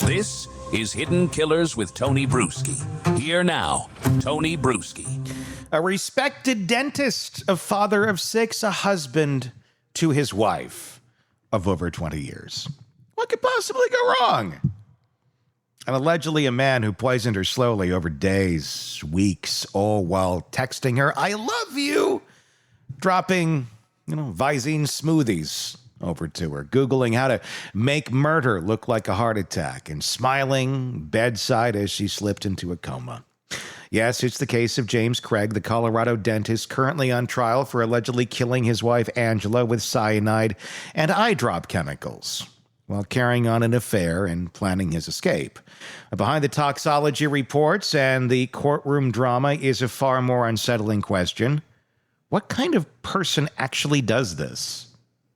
This is Hidden Killers with Tony Bruschi. Here now, Tony Bruschi. A respected dentist, a father of 6, a husband to his wife of over 20 years. What could possibly go wrong? And allegedly a man who poisoned her slowly over days, weeks, all while texting her, "I love you," dropping, Visine smoothies over to her, Googling how to make murder look like a heart attack, and smiling bedside as she slipped into a coma. Yes, it's the case of James Craig, the Colorado dentist currently on trial for allegedly killing his wife Angela with cyanide and eye drop chemicals while carrying on an affair and planning his escape. Behind the toxology reports and the courtroom drama is a far more unsettling question. What kind of person actually does this?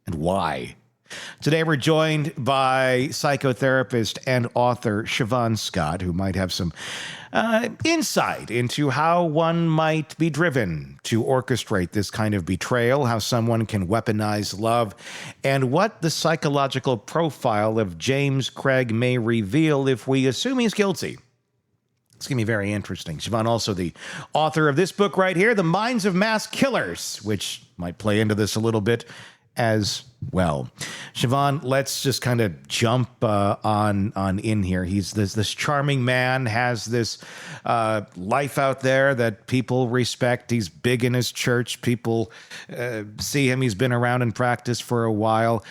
And why? Today we're joined by psychotherapist and author Siobhan Scott, who might have some insight into how one might be driven to orchestrate this kind of betrayal, how someone can weaponize love, and what the psychological profile of James Craig may reveal if we assume he's guilty. It's going to be very interesting. Siobhan, also the author of this book right here, The Minds of Mass Killers, which might play into this a little bit as well. Siobhan, let's just kind of jump on in here. He's this charming man, has this life out there that people respect. He's big in his church. People see him. He's been around in practice for a while.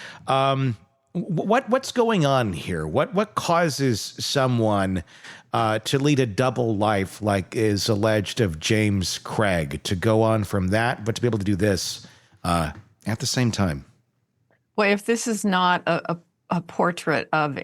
What's going on here? What causes someone to lead a double life like is alleged of James Craig, to go on from that, but to be able to do this at the same time? Well, if this is not a portrait of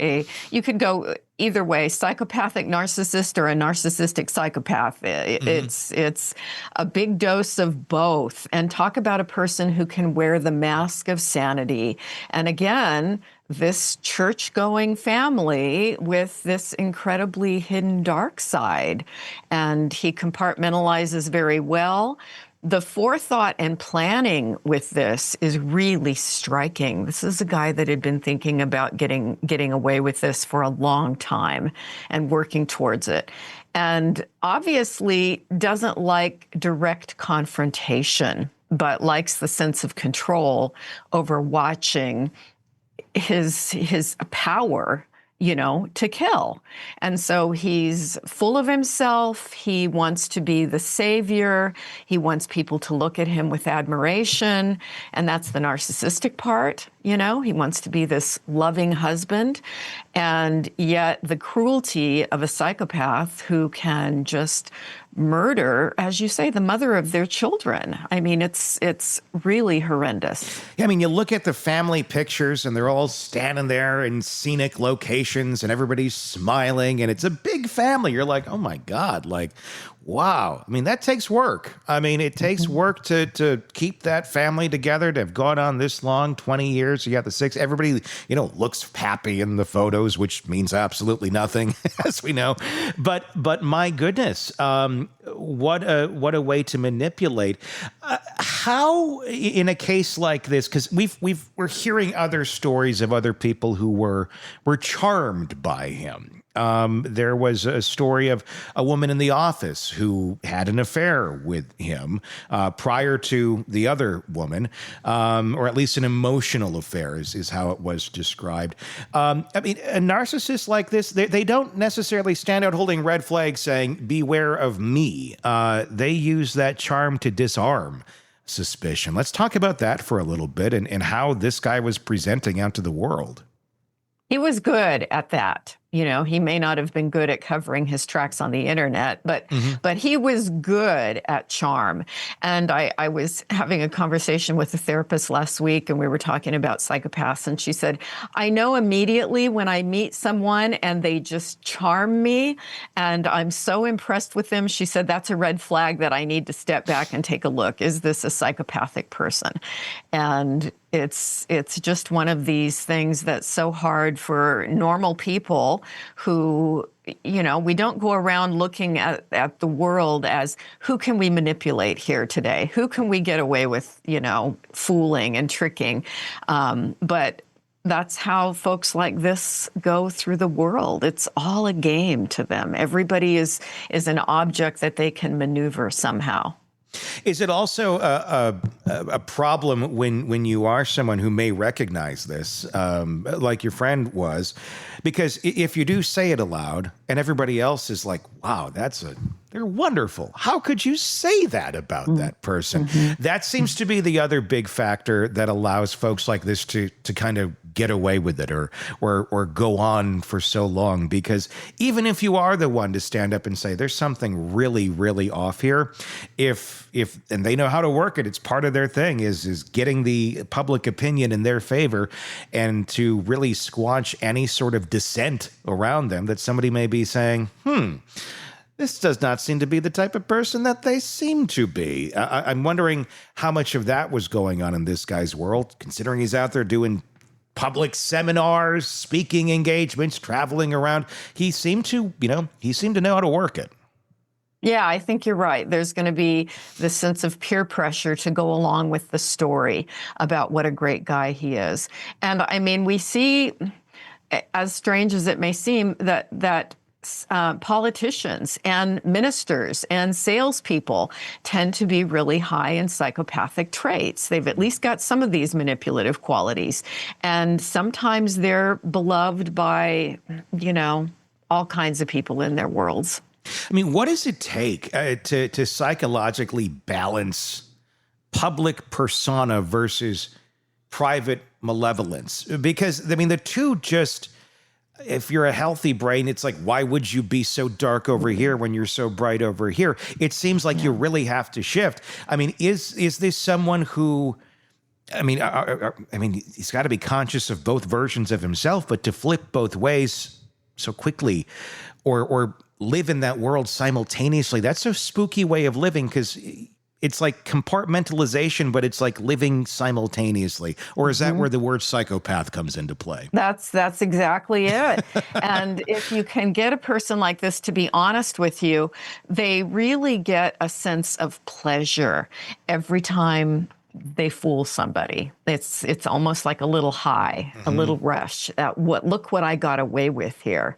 you could go either way, psychopathic narcissist or a narcissistic psychopath. It's a big dose of both. And talk about a person who can wear the mask of sanity. And again, this church-going family with this incredibly hidden dark side. And he compartmentalizes very well. The forethought and planning with this is really striking. This is a guy that had been thinking about getting away with this for a long time and working towards it. And obviously doesn't like direct confrontation, but likes the sense of control over watching his power, to kill. And so he's full of himself. He wants to be the savior. He wants people to look at him with admiration. And that's the narcissistic part, He wants to be this loving husband. And yet the cruelty of a psychopath who can just murder, as you say, the mother of their children. I mean, it's really horrendous. Yeah, I mean, you look at the family pictures and they're all standing there in scenic locations and everybody's smiling and it's a big family. You're like, oh my God, wow. I mean, that takes work. I mean, it takes work to keep that family together, to have gone on this long, 20 years. You got the 6. Everybody, looks happy in the photos, which means absolutely nothing, as we know. But my goodness, what a way to manipulate. How, in a case like this, because we're hearing other stories of other people who were charmed by him. There was a story of a woman in the office who had an affair with him prior to the other woman, or at least an emotional affair is how it was described. I mean, a narcissist like this, they don't necessarily stand out holding red flags saying, beware of me. They use that charm to disarm suspicion. Let's talk about that for a little bit and how this guy was presenting out to the world. He was good at that. He may not have been good at covering his tracks on the internet, but he was good at charm. And I was having a conversation with a therapist last week, and we were talking about psychopaths. And she said, I know immediately when I meet someone and they just charm me and I'm so impressed with them. She said, that's a red flag that I need to step back and take a look. Is this a psychopathic person? And it's just one of these things that's so hard for normal people who, we don't go around looking at the world as who can we manipulate here today? Who can we get away with, fooling and tricking? But That's how folks like this go through the world. It's all a game to them. Everybody is an object that they can maneuver somehow. Is it also a problem when you are someone who may recognize this, like your friend was? Because if you do say it aloud and everybody else is like, wow, they're wonderful. How could you say that about that person? That seems to be the other big factor that allows folks like this to kind of get away with it or go on for so long. Because even if you are the one to stand up and say there's something really, really off here, if and they know how to work it, it's part of their thing is getting the public opinion in their favor and to really squash any sort of dissent around them that somebody may be saying, this does not seem to be the type of person that they seem to be. I'm wondering how much of that was going on in this guy's world, considering he's out there doing public seminars, speaking engagements, traveling around. He seemed to know how to work it. Yeah, I think you're right. There's going to be this sense of peer pressure to go along with the story about what a great guy he is. And I mean, we see, as strange as it may seem, that politicians and ministers and salespeople tend to be really high in psychopathic traits. They've at least got some of these manipulative qualities. And sometimes they're beloved by, all kinds of people in their worlds. I mean, what does it take to psychologically balance public persona versus private malevolence? Because, I mean, the two just, if you're a healthy brain, it's like, why would you be so dark over here when you're so bright over here? It seems like you really have to shift. I mean, is this someone who, he's got to be conscious of both versions of himself, but to flip both ways so quickly or live in that world simultaneously, that's a spooky way of living, because it's like compartmentalization, but it's like living simultaneously. Or is that where the word psychopath comes into play? That's exactly it. And if you can get a person like this to be honest with you, they really get a sense of pleasure every time they fool somebody. It's almost like a little high, a little rush. Look what I got away with here.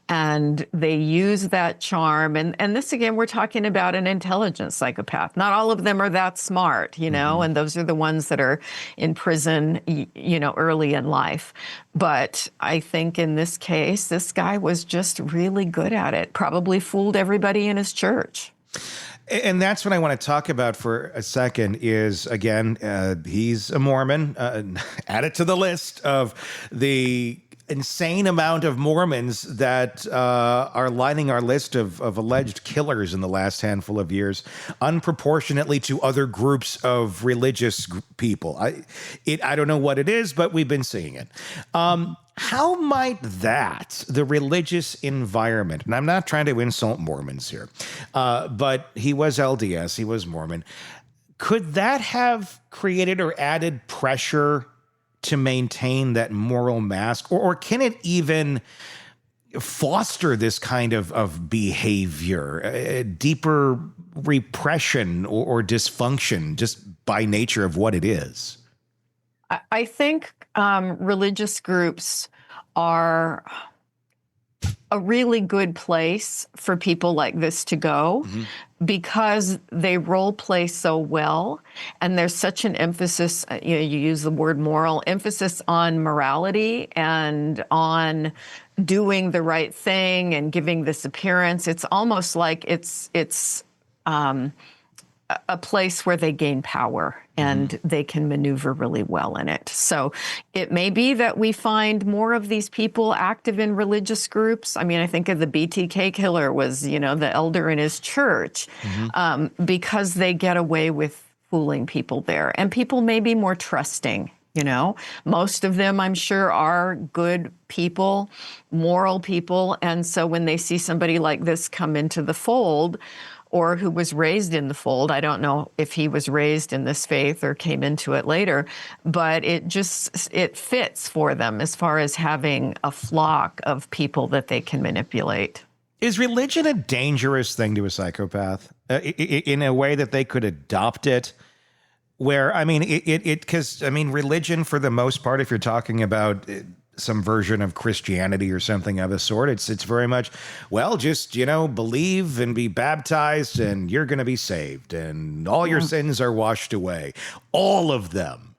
And they use that charm. And this, again, we're talking about an intelligent psychopath. Not all of them are that smart, and those are the ones that are in prison, early in life. But I think in this case, this guy was just really good at it, probably fooled everybody in his church. And that's what I want to talk about for a second is, again, he's a Mormon. Add it to the list of the insane amount of Mormons that are lining our list of alleged killers in the last handful of years, unproportionately to other groups of religious people. I don't know what it is, but we've been seeing it. How might the religious environment, and I'm not trying to insult Mormons here, but he was LDS, he was Mormon, could that have created or added pressure to maintain that moral mask? Or can it even foster this kind of behavior, deeper repression or dysfunction just by nature of what it is? I think religious groups are a really good place for people like this to go because they role play so well. And there's such an emphasis, you use the word moral, emphasis on morality and on doing the right thing and giving this appearance. It's almost like it's a place where they gain power and they can maneuver really well in it. So it may be that we find more of these people active in religious groups. I mean, I think of the BTK killer was, the elder in his church, because they get away with fooling people there. And people may be more trusting. Most of them, I'm sure, are good people, moral people. And so when they see somebody like this come into the fold, or who was raised in the fold. I don't know if he was raised in this faith or came into it later, but it fits for them as far as having a flock of people that they can manipulate. Is religion a dangerous thing to a psychopath in a way that they could adopt it where, I mean, because, I mean, religion for the most part, if you're talking about some version of Christianity or something of the sort, it's very much, well, just, believe and be baptized and you're going to be saved and all your sins are washed away. All of them.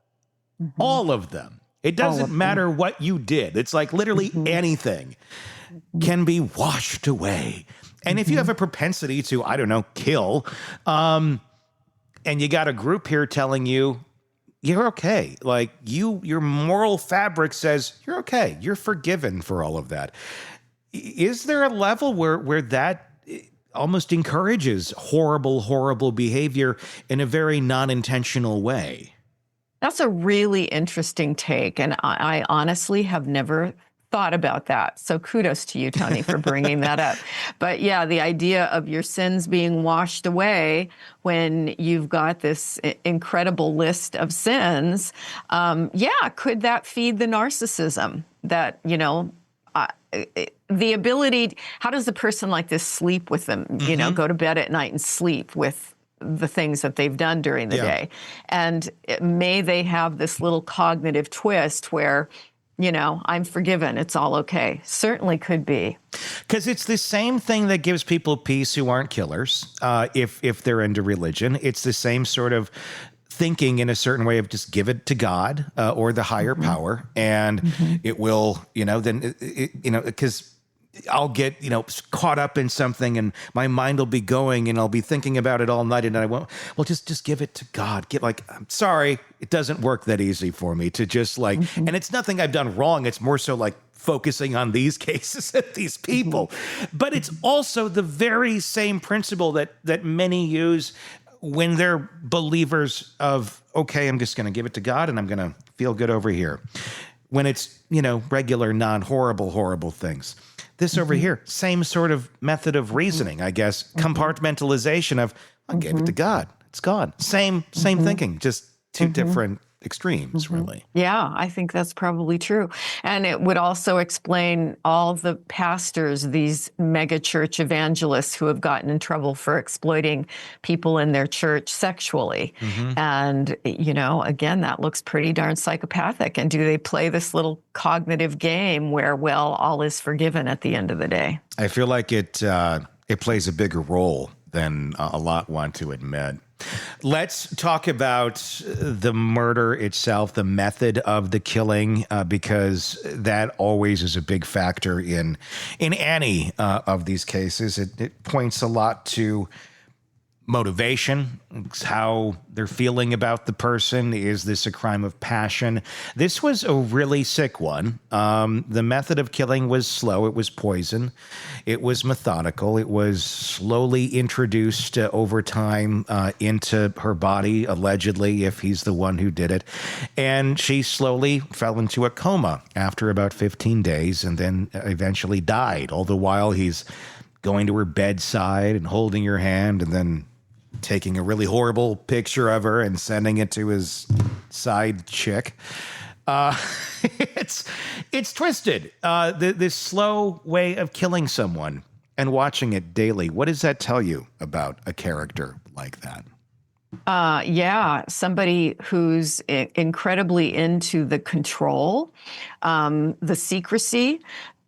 All of them. It doesn't matter what you did. It's like literally anything can be washed away. And if you have a propensity to, I don't know, kill, and you got a group here telling you, you're okay. Like your moral fabric says you're okay. You're forgiven for all of that. Is there a level where that almost encourages horrible behavior in a very non-intentional way? That's a really interesting take. And I honestly have never thought about that. So kudos to you, Tony, for bringing that up. But yeah, the idea of your sins being washed away when you've got this incredible list of sins, could that feed the narcissism that, the ability, how does a person like this sleep with them, go to bed at night and sleep with the things that they've done during the day? And may they have this little cognitive twist where, I'm forgiven. It's all okay. Certainly could be. Because it's the same thing that gives people peace who aren't killers, if they're into religion. It's the same sort of thinking in a certain way of just give it to God or the higher power, and it will, because I'll get, caught up in something and my mind will be going and I'll be thinking about it all night and I won't, well, just give it to God. I'm sorry, it doesn't work that easy for me to just and it's nothing I've done wrong. It's more so like focusing on these cases and these people. But it's also the very same principle that many use when they're believers of, okay, I'm just going to give it to God and I'm going to feel good over here. When it's, regular, horrible things. This over here, same sort of method of reasoning, I guess, compartmentalization of, I gave it to God. It's gone. Same thinking, just two different extremes, really. Yeah, I think that's probably true. And it would also explain all the pastors, these mega church evangelists who have gotten in trouble for exploiting people in their church sexually. And, again, that looks pretty darn psychopathic. And do they play this little cognitive game where, well, all is forgiven at the end of the day? I feel like it plays a bigger role than a lot want to admit. Let's talk about the murder itself, the method of the killing, because that always is a big factor in any of these cases. It points a lot to motivation, how they're feeling about the person. Is this a crime of passion? This was a really sick one. The method of killing was slow. It was poison. It was methodical. It was slowly introduced over time into her body, allegedly, if he's the one who did it. And she slowly fell into a coma after about 15 days and then eventually died, all the while he's going to her bedside and holding her hand and then taking a really horrible picture of her and sending it to his side chick. It's twisted. This slow way of killing someone and watching it daily. What does that tell you about a character like that? Somebody who's incredibly into the control, the secrecy,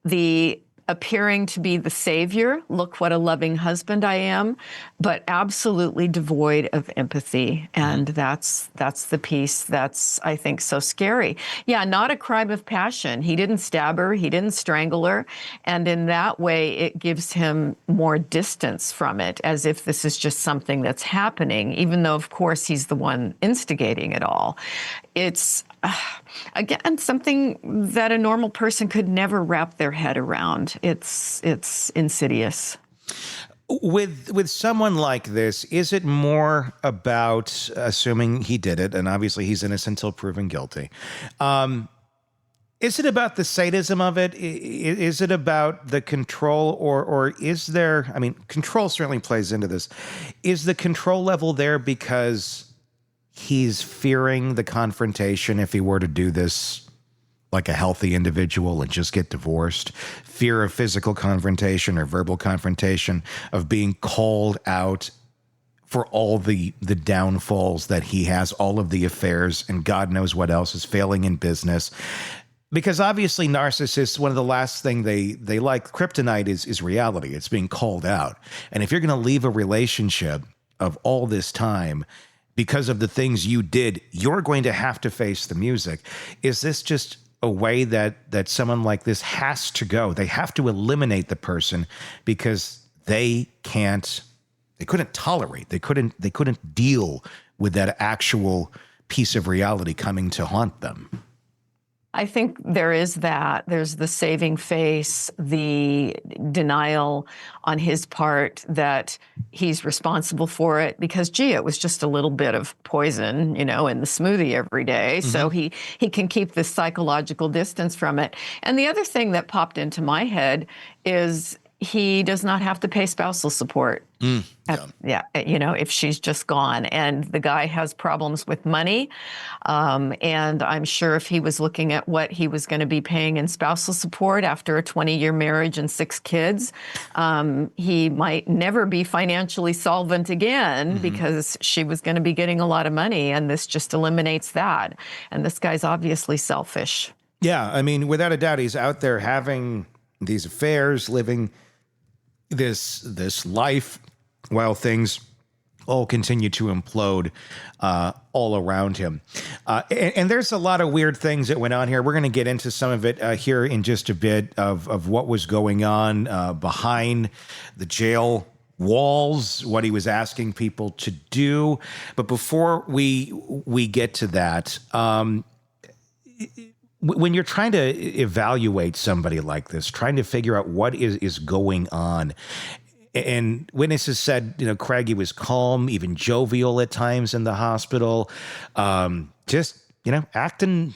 the appearing to be the savior. Look what a loving husband I am, but absolutely devoid of empathy. And that's the piece that's, I think, so scary. Yeah, not a crime of passion. He didn't stab her. He didn't strangle her. And in that way, it gives him more distance from it, as if this is just something that's happening, even though, of course, he's the one instigating it all. It's, again, something that a normal person could never wrap their head around. It's insidious. With someone like this, is it more about, assuming he did it, and obviously he's innocent until proven guilty, is it about the sadism of it? Is it about the control, or is there, I mean, control certainly plays into this. Is the control level there because he's fearing the confrontation if he were to do this like a healthy individual and just get divorced? Fear of physical confrontation or verbal confrontation, of being called out for all the downfalls that he has, all of the affairs, and God knows what else is failing in business. Because obviously narcissists, one of the last thing they like, kryptonite is reality. It's being called out. And if you're going to leave a relationship of all this time because of the things you did, you're going to have to face the music. Is this just a way that someone like this has to go? They have to eliminate the person because they couldn't tolerate, they couldn't deal with that actual piece of reality coming to haunt them. I think there is that. There's the saving face, the denial on his part that he's responsible for it because, gee, it was just a little bit of poison, in the smoothie every day. Mm-hmm. So he can keep this psychological distance from it. And the other thing that popped into my head is he does not have to pay spousal support. If she's just gone. And the guy has problems with money. And I'm sure if he was looking at what he was going to be paying in spousal support after a 20-year marriage and 6 kids, he might never be financially solvent again because she was going to be getting a lot of money. And this just eliminates that. And this guy's obviously selfish. Yeah, I mean, without a doubt, he's out there having these affairs, living this life while things all continue to implode all around him. And there's a lot of weird things that went on here. We're going to get into some of it here in just a bit of what was going on behind the jail walls, what he was asking people to do. But before we get to that, when you're trying to evaluate somebody like this, trying to figure out what is going on, and witnesses said, Craigie was calm, even jovial at times in the hospital, just, acting,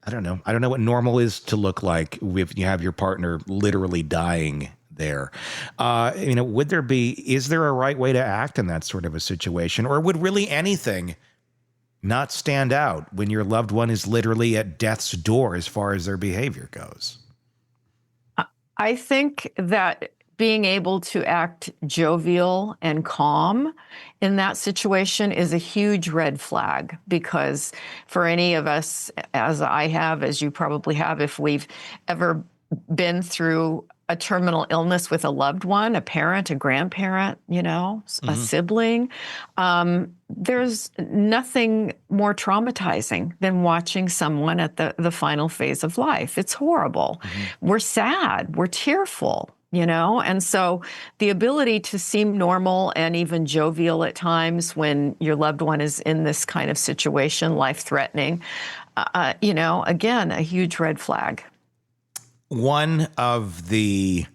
I don't know what normal is to look like if you have your partner literally dying there. Is there a right way to act in that sort of a situation? Or would really anything not stand out when your loved one is literally at death's door as far as their behavior goes? I think that being able to act jovial and calm in that situation is a huge red flag, because for any of us, as I have, as you probably have, if we've ever been through a terminal illness with a loved one, a parent, a grandparent, a sibling, there's nothing more traumatizing than watching someone at the final phase of life. It's horrible. We're sad. We're tearful. And so the ability to seem normal and even jovial at times when your loved one is in this kind of situation, life-threatening, again, a huge red flag. One of the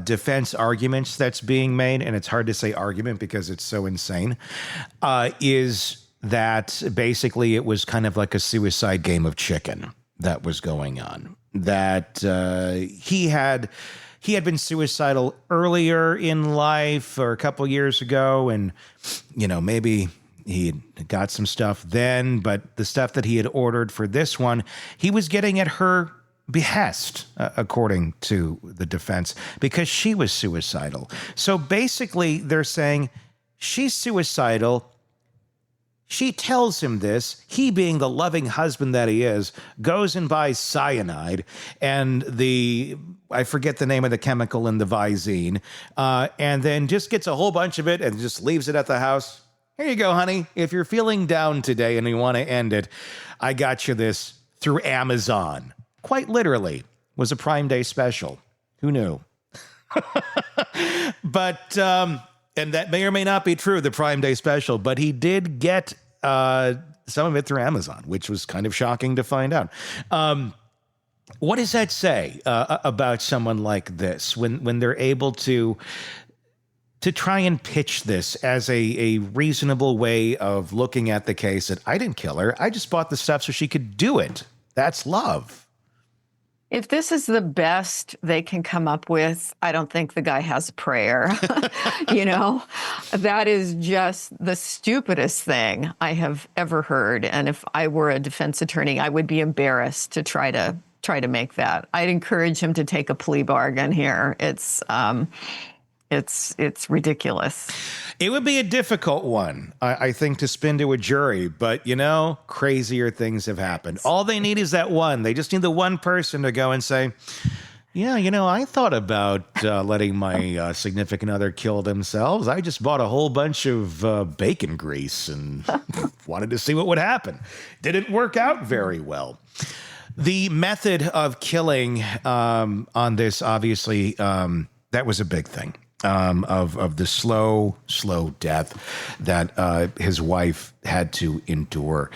defense arguments that's being made, and it's hard to say argument because it's so insane, is that basically it was kind of like a suicide game of chicken that was going on. That he had been suicidal earlier in life or a couple years ago, and maybe he had got some stuff then, but the stuff that he had ordered for this one, he was getting at her behest, according to the defense, because she was suicidal. So basically, they're saying she's suicidal. She tells him this. He, being the loving husband that he is, goes and buys cyanide and I forget the name of the chemical in the Visine, and then just gets a whole bunch of it and just leaves it at the house. Here you go, honey. If you're feeling down today and you want to end it, I got you this through Amazon. Quite literally, was a Prime Day special. Who knew? But, and that may or may not be true, the Prime Day special, but he did get some of it through Amazon, which was kind of shocking to find out. What does that say about someone like this when they're able to try and pitch this as a reasonable way of looking at the case that I didn't kill her, I just bought the stuff so she could do it? That's love. If this is the best they can come up with, I don't think the guy has a prayer. That is just the stupidest thing I have ever heard. And if I were a defense attorney, I would be embarrassed to try to make that. I'd encourage him to take a plea bargain here. It's It's ridiculous. It would be a difficult one, I think, to spin to a jury. But, crazier things have happened. All they need is that one. They just need the one person to go and say, yeah, I thought about letting my significant other kill themselves. I just bought a whole bunch of bacon grease and wanted to see what would happen. Didn't work out very well. The method of killing on this, obviously, that was a big thing. Of the slow death that his wife had to endure.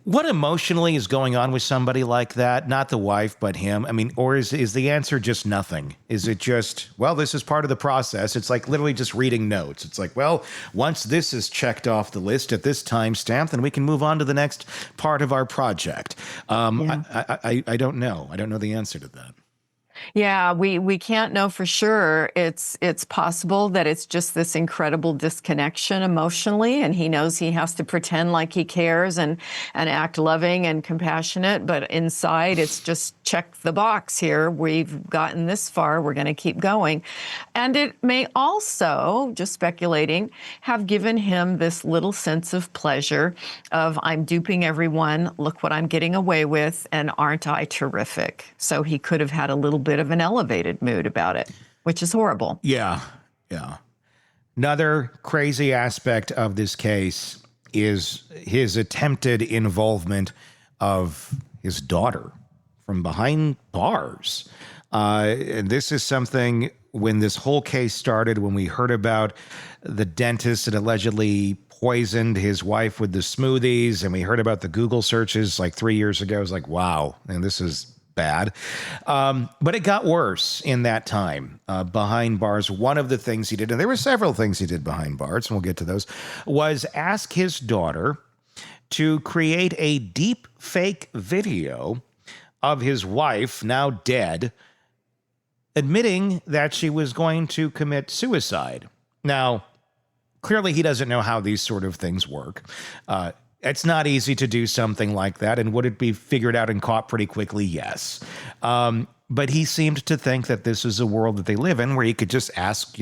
What emotionally is going on with somebody like that? Not the wife, but him. I mean, or is the answer just nothing? Is it just, well, this is part of the process? It's like literally just reading notes. It's like, well, once this is checked off the list at this timestamp, then we can move on to the next part of our project. I don't know. I don't know the answer to that. Yeah, we can't know for sure. It's possible that it's just this incredible disconnection emotionally, and he knows he has to pretend like he cares and act loving and compassionate, but inside it's just check the box here. We've gotten this far, we're going to keep going. And it may also, just speculating, have given him this little sense of pleasure of, I'm duping everyone, look what I'm getting away with, and aren't I terrific? So he could have had a little bit of an elevated mood about it, which is horrible. Yeah. Another crazy aspect of this case is his attempted involvement of his daughter from behind bars. And this is something, when this whole case started, when we heard about the dentist that allegedly poisoned his wife with the smoothies, and we heard about the Google searches like 3 years ago, I was like, wow, and this is bad. But it got worse in that time. Behind bars, one of the things he did, and there were several things he did behind bars, and we'll get to those, was ask his daughter to create a deep fake video of his wife, now dead, admitting that she was going to commit suicide. Now, clearly he doesn't know how these sort of things work. It's not easy to do something like that. And would it be figured out and caught pretty quickly? Yes. But he seemed to think that this is a world that they live in where he could just ask,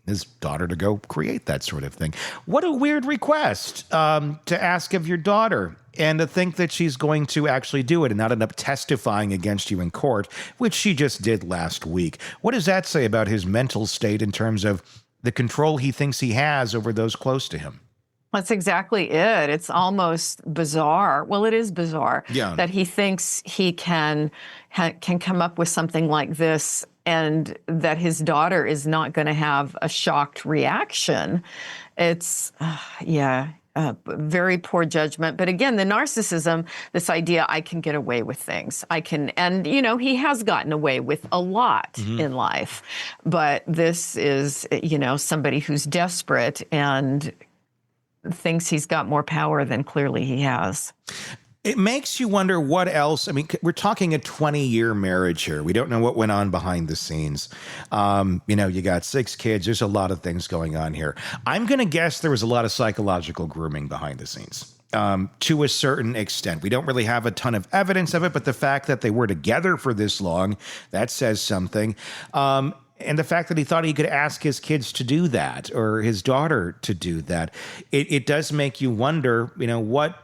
his daughter to go create that sort of thing. What a weird request to ask of your daughter, and to think that she's going to actually do it and not end up testifying against you in court, which she just did last week. What does that say about his mental state in terms of the control he thinks he has over those close to him? That's exactly it. It's almost bizarre. Well, it is bizarre that he thinks he can come up with something like this, and that his daughter is not going to have a shocked reaction. It's, very poor judgment. But again, the narcissism, this idea, I can get away with things. And he has gotten away with a lot in life. But this is, somebody who's desperate and thinks he's got more power than clearly he has. It makes you wonder what else. I mean, we're talking a 20-year marriage here. We don't know what went on behind the scenes. You got 6 kids. There's a lot of things going on here. I'm going to guess there was a lot of psychological grooming behind the scenes. To a certain extent. We don't really have a ton of evidence of it, but the fact that they were together for this long, that says something. And the fact that he thought he could ask his kids to do that, or his daughter to do that, it does make you wonder, what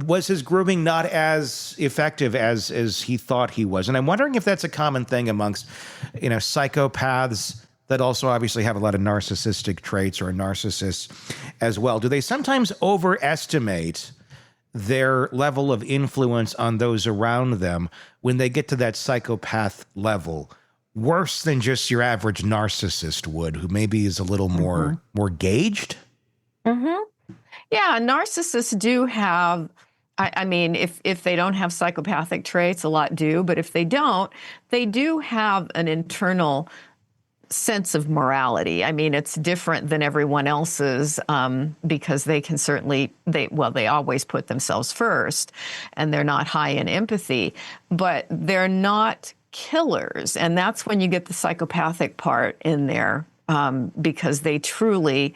was his grooming not as effective as he thought he was? And I'm wondering if that's a common thing amongst, psychopaths that also obviously have a lot of narcissistic traits, or narcissists as well. Do they sometimes overestimate their level of influence on those around them when they get to that psychopath level? Worse than just your average narcissist would, who maybe is a little more gauged? Mm-hmm. Yeah, narcissists do have, I mean, if they don't have psychopathic traits, a lot do, but if they don't, they do have an internal sense of morality. I mean, it's different than everyone else's because they can certainly, they always put themselves first, and they're not high in empathy, but they're not killers. And that's when you get the psychopathic part in there, because they truly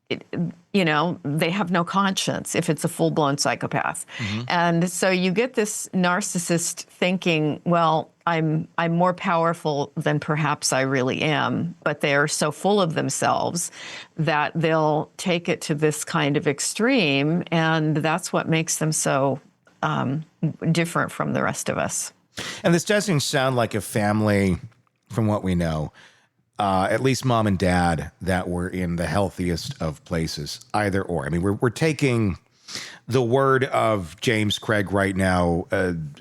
they have no conscience if it's a full-blown psychopath. And so you get this narcissist thinking, well, I'm more powerful than perhaps I really am, but they are so full of themselves that they'll take it to this kind of extreme, and that's what makes them so different from the rest of us. And this doesn't sound like a family, from what we know, at least mom and dad, that were in the healthiest of places, either or. I mean, we're taking the word of James Craig right now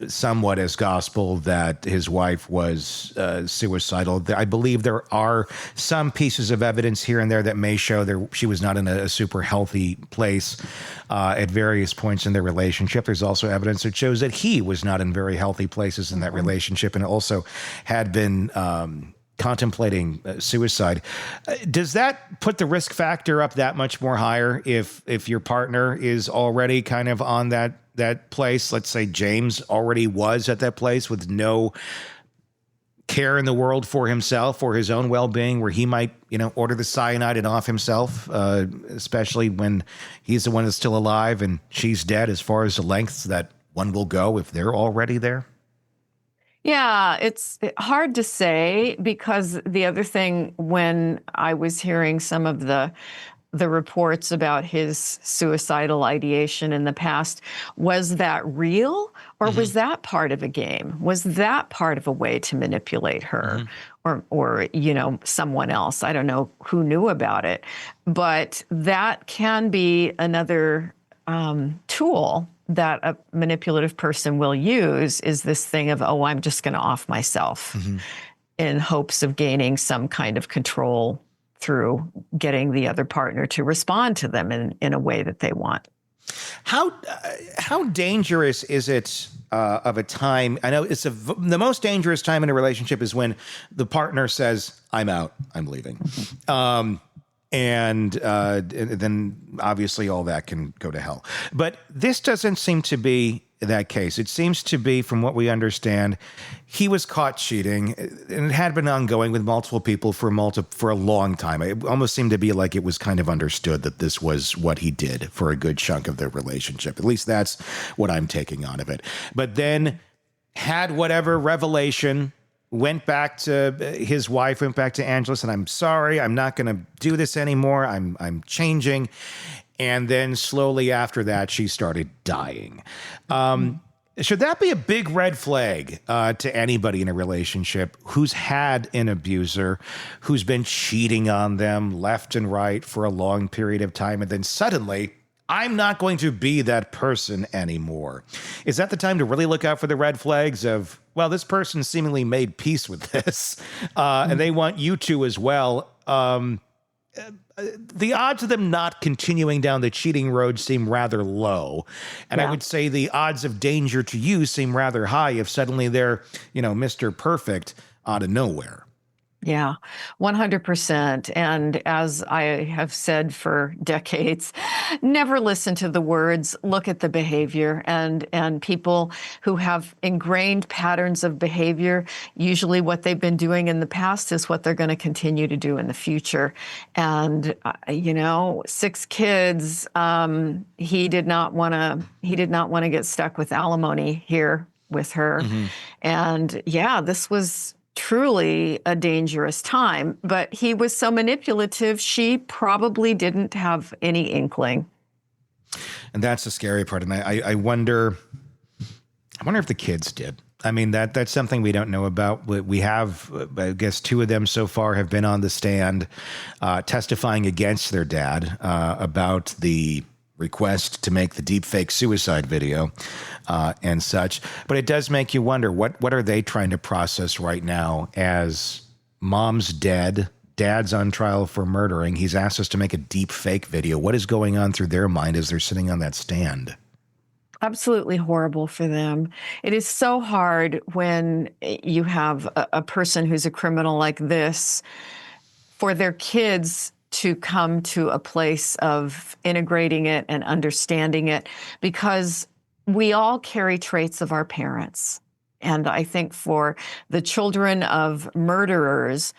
somewhat as gospel that his wife was suicidal. I believe there are some pieces of evidence here and there that may show she was not in a super healthy place at various points in their relationship. There's also evidence that shows that he was not in very healthy places in that relationship and also had been contemplating suicide. Does that put the risk factor up that much more higher if your partner is already kind of on that place? Let's say James already was at that place with no care in the world for himself or his own well-being, where he might, order the cyanide and off himself, especially when he's the one that's still alive and she's dead, as far as the lengths that one will go if they're already there? Yeah, it's hard to say, because the other thing, when I was hearing some of the reports about his suicidal ideation in the past, was that real, or was that part of a game? Was that part of a way to manipulate her or someone else? I don't know who knew about it, but that can be another tool that a manipulative person will use, is this thing of, oh, I'm just going to off myself in hopes of gaining some kind of control through getting the other partner to respond to them in a way that they want. How dangerous is it of a time? I know it's the most dangerous time in a relationship is when the partner says, I'm out, I'm leaving. And then obviously all that can go to hell. But this doesn't seem to be that case. It seems to be, from what we understand, he was caught cheating, and it had been ongoing with multiple people for a long time. It almost seemed to be like it was kind of understood that this was what he did for a good chunk of their relationship. At least that's what I'm taking on of it. But then had whatever revelation, went back to his wife, went back to Angela, and I'm sorry, I'm not going to do this anymore. I'm changing. And then slowly after that, she started dying. Should that be a big red flag to anybody in a relationship who's had an abuser, who's been cheating on them left and right for a long period of time, and then suddenly, I'm not going to be that person anymore? Is that the time to really look out for the red flags of, well, this person seemingly made peace with this, and they want you to as well? The odds of them not continuing down the cheating road seem rather low. And I would say the odds of danger to you seem rather high if suddenly they're, Mr. Perfect out of nowhere. Yeah, 100%. And as I have said for decades, never listen to the words, look at the behavior. And people who have ingrained patterns of behavior, usually what they've been doing in the past is what they're going to continue to do in the future. And, 6 kids, he did not want to get stuck with alimony here with her. And this was truly a dangerous time, but he was so manipulative, she probably didn't have any inkling. And that's the scary part. And I wonder if the kids did. I mean, that's something we don't know about. We have, I guess, 2 of them so far have been on the stand testifying against their dad about the request to make the deepfake suicide video and such. But it does make you wonder, what are they trying to process right now as mom's dead, dad's on trial for murdering. He's asked us to make a deepfake video. What is going on through their mind as they're sitting on that stand? Absolutely horrible for them. It is so hard when you have a person who's a criminal like this, for their kids to come to a place of integrating it and understanding it, because we all carry traits of our parents. And I think for the children of murderers,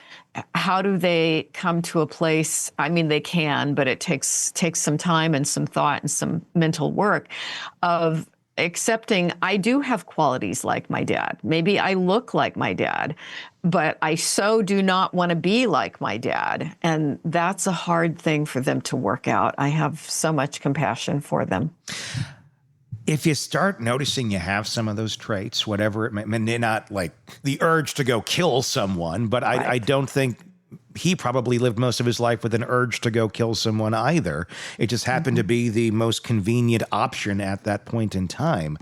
how do they come to a place? I mean, they can, but it takes some time and some thought and some mental work of accepting I do have qualities like my dad. Maybe I look like my dad, but I so do not want to be like my dad. And that's a hard thing for them to work out. I have so much compassion for them. If you start noticing you have some of those traits, whatever it may not like the urge to go kill someone, but I don't think he probably lived most of his life with an urge to go kill someone either. It just happened to be the most convenient option at that point in time.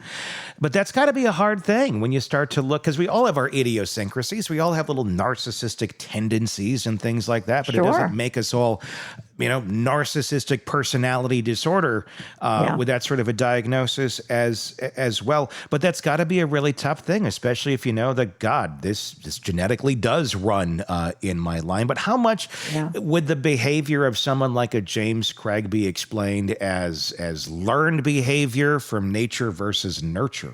But that's got to be a hard thing when you start to look, because we all have our idiosyncrasies. We all have little narcissistic tendencies and things like that, but it doesn't make us all, narcissistic personality disorder with that sort of a diagnosis as well. But that's got to be a really tough thing, especially if you know that, God, this genetically does run in my line. But how much would the behavior of someone like a James Craig be explained as learned behavior from nature versus nurture?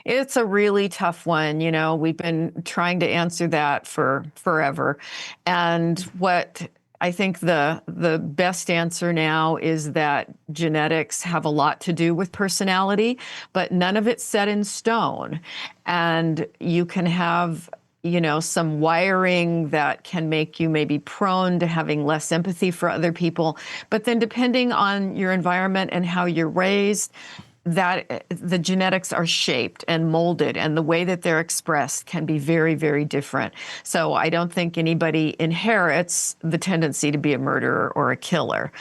It's a really tough one. We've been trying to answer that for forever. And what I think the best answer now is that genetics have a lot to do with personality, but none of it's set in stone. And you can have some wiring that can make you maybe prone to having less empathy for other people. But then depending on your environment and how you're raised, that the genetics are shaped and molded, and the way that they're expressed can be very, very different. So I don't think anybody inherits the tendency to be a murderer or a killer.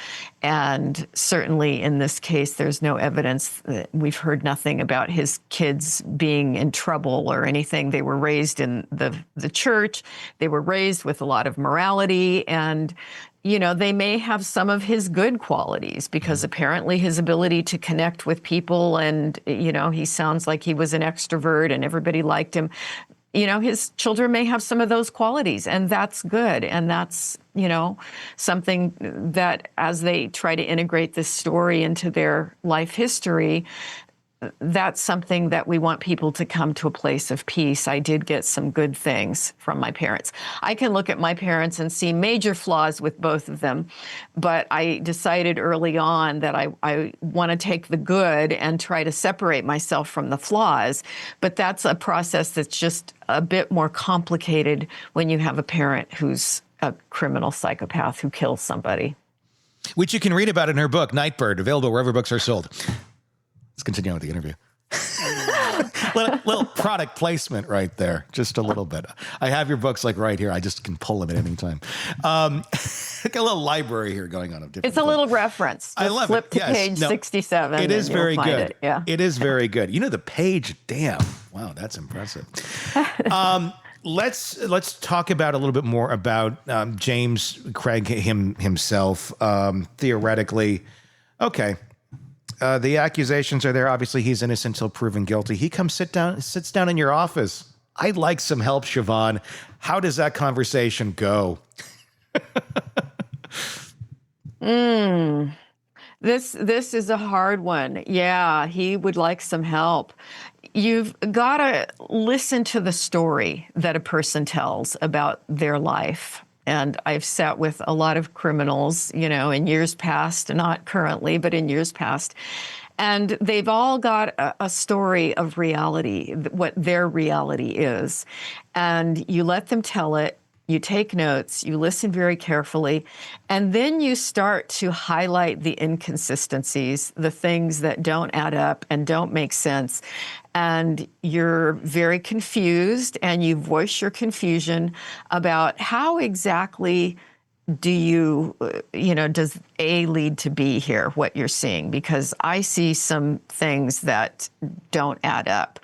And certainly in this case, there's no evidence that we've heard nothing about his kids being in trouble or anything. They were raised in the church. They were raised with a lot of morality, and they may have some of his good qualities, because apparently his ability to connect with people and, he sounds like he was an extrovert and everybody liked him. His children may have some of those qualities, and that's good. And that's, something that as they try to integrate this story into their life history, that's something that we want people to come to a place of peace. I did get some good things from my parents. I can look at my parents and see major flaws with both of them, but I decided early on that I want to take the good and try to separate myself from the flaws. But that's a process that's just a bit more complicated when you have a parent who's a criminal psychopath who kills somebody. Which you can read about in her book, Nightbird, available wherever books are sold. Let's continue on with the interview. little product placement right there, just a little bit. I have your books like right here. I just can pull them at any time. Like a little library here going on. It's a little reference. I love flip it. to page 67. It is very good. Yeah. It is very good. The page, damn. Wow, that's impressive. Let's talk about a little bit more about James Craig himself. Theoretically, okay. The accusations are there. Obviously, he's innocent until proven guilty. He sits down in your office. I'd like some help, Siobhan. How does that conversation go? This is a hard one. Yeah, he would like some help. You've got to listen to the story that a person tells about their life. And I've sat with a lot of criminals, in years past, not currently, but in years past. And they've all got a story of reality, what their reality is. And you let them tell it. You take notes, you listen very carefully, and then you start to highlight the inconsistencies, the things that don't add up and don't make sense. And you're very confused, and you voice your confusion about how exactly does A lead to B here, what you're seeing? Because I see some things that don't add up.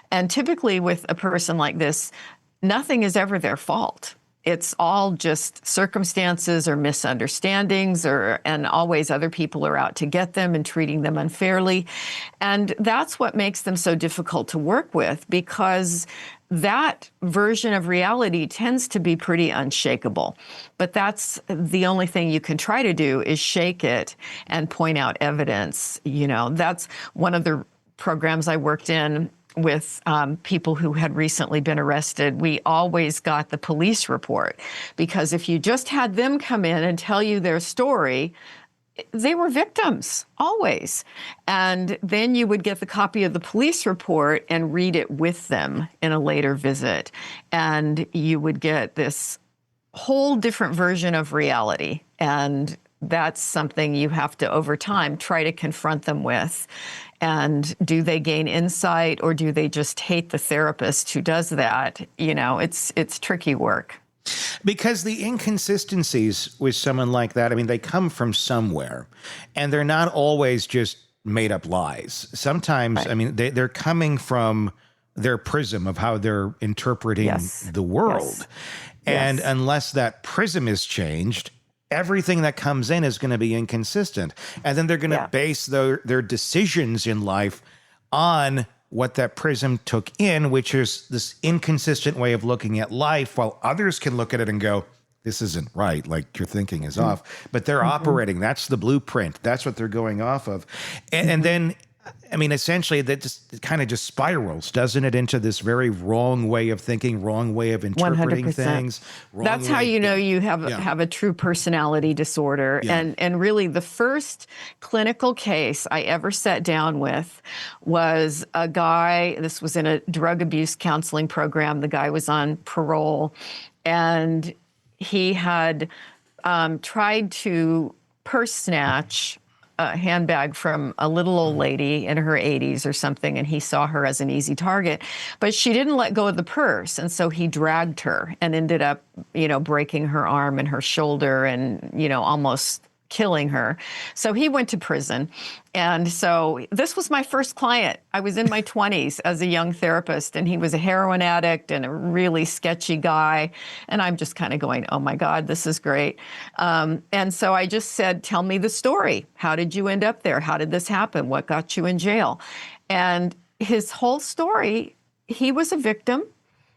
And typically with a person like this, nothing is ever their fault. It's all just circumstances or misunderstandings, and always other people are out to get them and treating them unfairly. And that's what makes them so difficult to work with, because that version of reality tends to be pretty unshakable. But that's the only thing you can try to do, is shake it and point out evidence. That's one of the programs I worked in with people who had recently been arrested, we always got the police report, because if you just had them come in and tell you their story, they were victims, always. And then you would get the copy of the police report and read it with them in a later visit. And you would get this whole different version of reality. And that's something you have to, over time, try to confront them with. And do they gain insight, or do they just hate the therapist who does that? You know, it's tricky work. Because the inconsistencies with someone like that, I mean, they come from somewhere, and they're not always just made up lies. Sometimes, right. I mean, they're coming from their prism of how they're interpreting the world. Yes. And unless that prism is changed, everything that comes in is going to be inconsistent. And then they're going to base their decisions in life on what that prism took in, which is this inconsistent way of looking at life, while others can look at it and go, this isn't right, like your thinking is off. But they're operating. That's the blueprint. That's what they're going off of. And then, I mean, essentially, that just it kind of just spirals, doesn't it, into this very wrong way of thinking, wrong way of interpreting 100%. Things. That's how you know you have a true personality disorder. Yeah. And really, the first clinical case I ever sat down with was a guy. This was in a drug abuse counseling program. The guy was on parole, and he had tried to purse snatch a handbag from a little old lady in her 80s or something, and he saw her as an easy target. But she didn't let go of the purse, and so he dragged her and ended up, breaking her arm and her shoulder and, almost killing her. So he went to prison. And so this was my first client. I was in my 20s as a young therapist, and he was a heroin addict and a really sketchy guy. And I'm just kind of going, oh my God, this is great. And so I just said, tell me the story. How did you end up there? How did this happen? What got you in jail? And his whole story, he was a victim.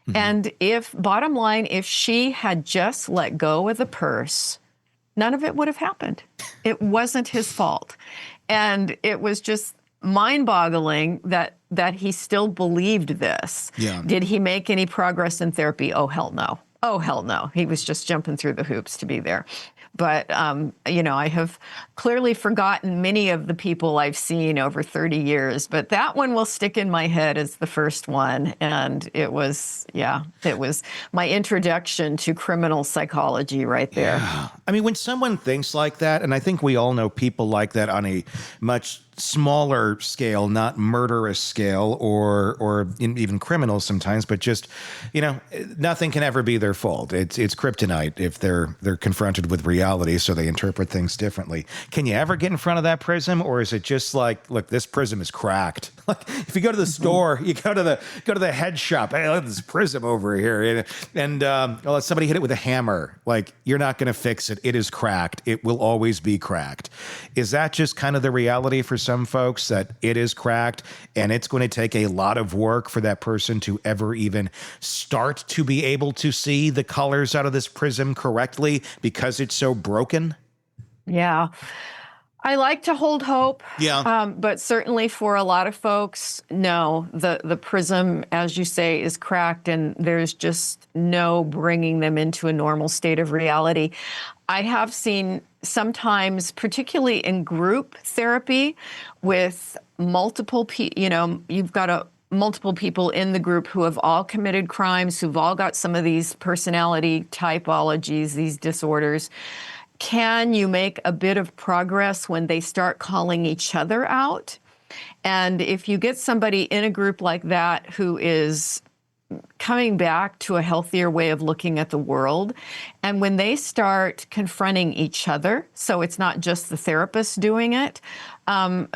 Mm-hmm. And bottom line, if she had just let go of the purse, none of it would have happened. It wasn't his fault. And it was just mind-boggling that he still believed this. Yeah. Did he make any progress in therapy? Oh, hell no. Oh, hell no. He was just jumping through the hoops to be there. But, I have clearly forgotten many of the people I've seen over 30 years, but that one will stick in my head as the first one. And it was my introduction to criminal psychology right there. Yeah. I mean, when someone thinks like that, and I think we all know people like that on a much smaller scale, not murderous scale or even criminals sometimes, but just, nothing can ever be their fault. It's kryptonite if they're confronted with reality, so they interpret things differently. Can you ever get in front of that prism, or is it just like, look, this prism is cracked? Like if you go to the store, you go to the head shop, hey, look at this prism over here, and let somebody hit it with a hammer. Like, you're not going to fix it. It is cracked. It will always be cracked. Is that just kind of the reality for some folks, that it is cracked, and it's going to take a lot of work for that person to ever even start to be able to see the colors out of this prism correctly because it's so broken? Yeah. I like to hold hope. Yeah. But certainly for a lot of folks, no, the prism, as you say, is cracked, and there's just no bringing them into a normal state of reality. I have seen sometimes, particularly in group therapy with multiple people, you've got multiple people in the group who have all committed crimes, who've all got some of these personality typologies, these disorders. Can you make a bit of progress when they start calling each other out? And if you get somebody in a group like that who is coming back to a healthier way of looking at the world, and when they start confronting each other, so it's not just the therapist doing it, some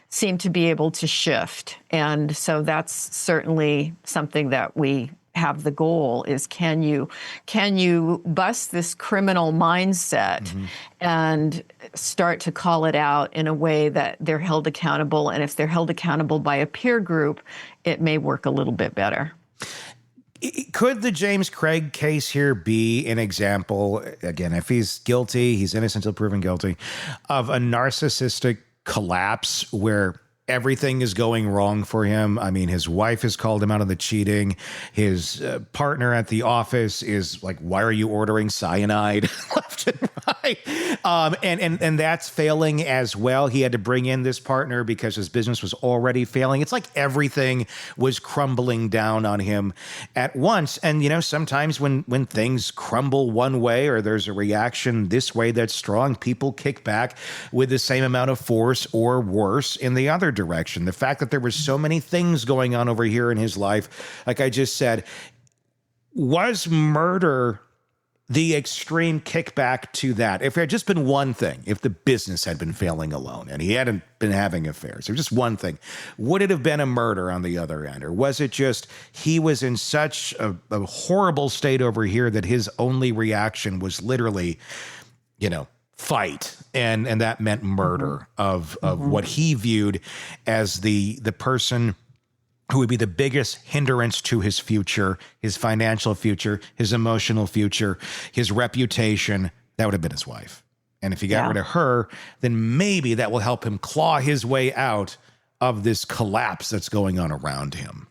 seem to be able to shift. And so that's certainly something that we have the goal is, can you bust this criminal mindset and start to call it out in a way that they're held accountable? And if they're held accountable by a peer group, it may work a little bit better. Could the James Craig case here be an example, again, if he's guilty, he's innocent until proven guilty, of a narcissistic collapse where everything is going wrong for him. I mean, his wife has called him out on the cheating. His partner at the office is like, why are you ordering cyanide left and right? And that's failing as well. He had to bring in this partner because his business was already failing. It's like everything was crumbling down on him at once. And, you know, sometimes when things crumble one way or there's a reaction this way that's strong, people kick back with the same amount of force or worse in the other direction. The fact that there were so many things going on over here in his life, like I just said, was murder the extreme kickback to that? If there had just been one thing, if the business had been failing alone and he hadn't been having affairs, or just one thing, would it have been a murder on the other end? Or was it just he was in such a horrible state over here that his only reaction was literally, you know, fight, and that meant murder of what he viewed as the person who would be the biggest hindrance to his future, his financial future, his emotional future, his reputation. That would have been his wife. And if he got rid of her, then maybe that will help him claw his way out of this collapse that's going on around him.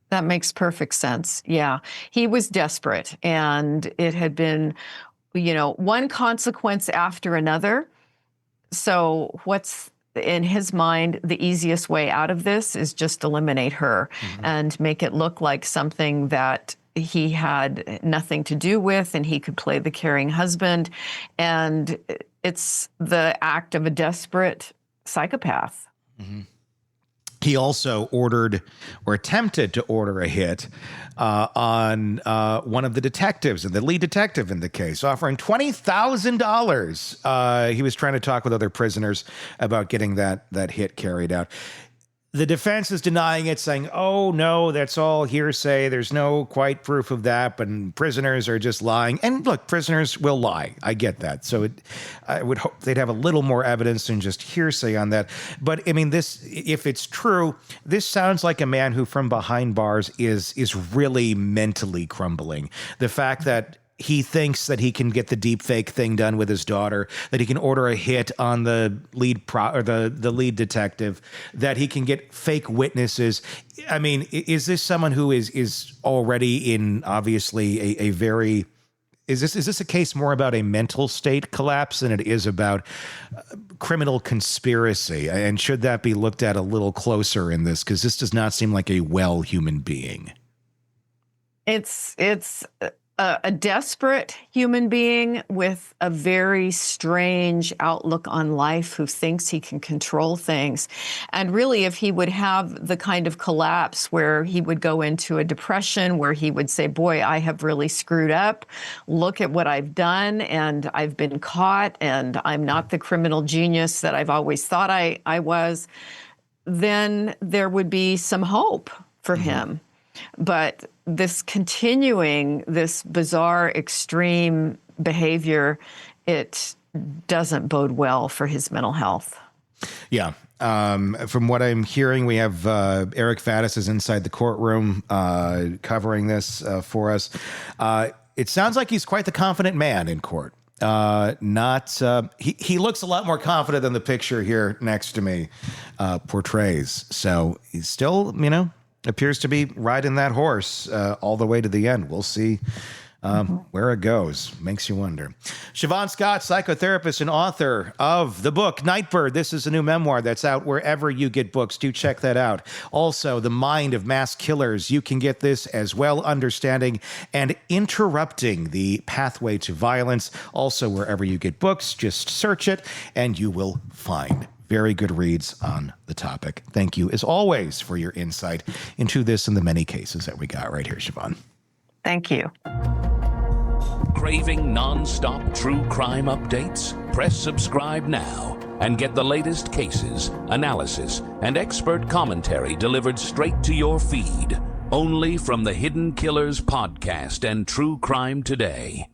That makes perfect sense. Yeah. He was desperate, and it had been, you know, one consequence after another. So what's in his mind, the easiest way out of this is just eliminate her and make it look like something that he had nothing to do with, and he could play the caring husband. And it's the act of a desperate psychopath. He also ordered, or attempted to order, a hit on one of the detectives, and the lead detective in the case, offering $20,000. He was trying to talk with other prisoners about getting that hit carried out. The defense is denying it, saying, oh, no, that's all hearsay. There's no quite proof of that, but prisoners are just lying. And look, prisoners will lie. I get that. So I would hope they'd have a little more evidence than just hearsay on that. But I mean, this, if it's true, this sounds like a man who from behind bars is really mentally crumbling. The fact that he thinks that he can get the deep fake thing done with his daughter, that he can order a hit on the lead the lead detective, that he can get fake witnesses. I mean, is this someone who is already in obviously a very, is this a case more about a mental state collapse than it is about criminal conspiracy? And should that be looked at a little closer in this? Because this does not seem like a well human being. It's a desperate human being with a very strange outlook on life, who thinks he can control things. And really, if he would have the kind of collapse where he would go into a depression, where he would say, boy, I have really screwed up. Look at what I've done, and I've been caught, and I'm not the criminal genius that I've always thought I was, then there would be some hope for him. But this bizarre, extreme behavior, it doesn't bode well for his mental health. Yeah. From what I'm hearing, we have Eric Faddis is inside the courtroom covering this for us. It sounds like he's quite the confident man in court. He looks a lot more confident than the picture here next to me portrays. So he's still, appears to be riding that horse all the way to the end. We'll see where it goes. Makes you wonder. Siobhan Scott, psychotherapist and author of the book Nightbird. This is a new memoir that's out wherever you get books. Do check that out. Also, The Mind of Mass Killers. You can get this as well, understanding and interrupting the pathway to violence. Also, wherever you get books, just search it and you will find very good reads on the topic. Thank you, as always, for your insight into this and the many cases that we got right here, Siobhan. Thank you. Craving non-stop true crime updates? Press subscribe now and get the latest cases, analysis, and expert commentary delivered straight to your feed. Only from the Hidden Killers podcast and True Crime Today.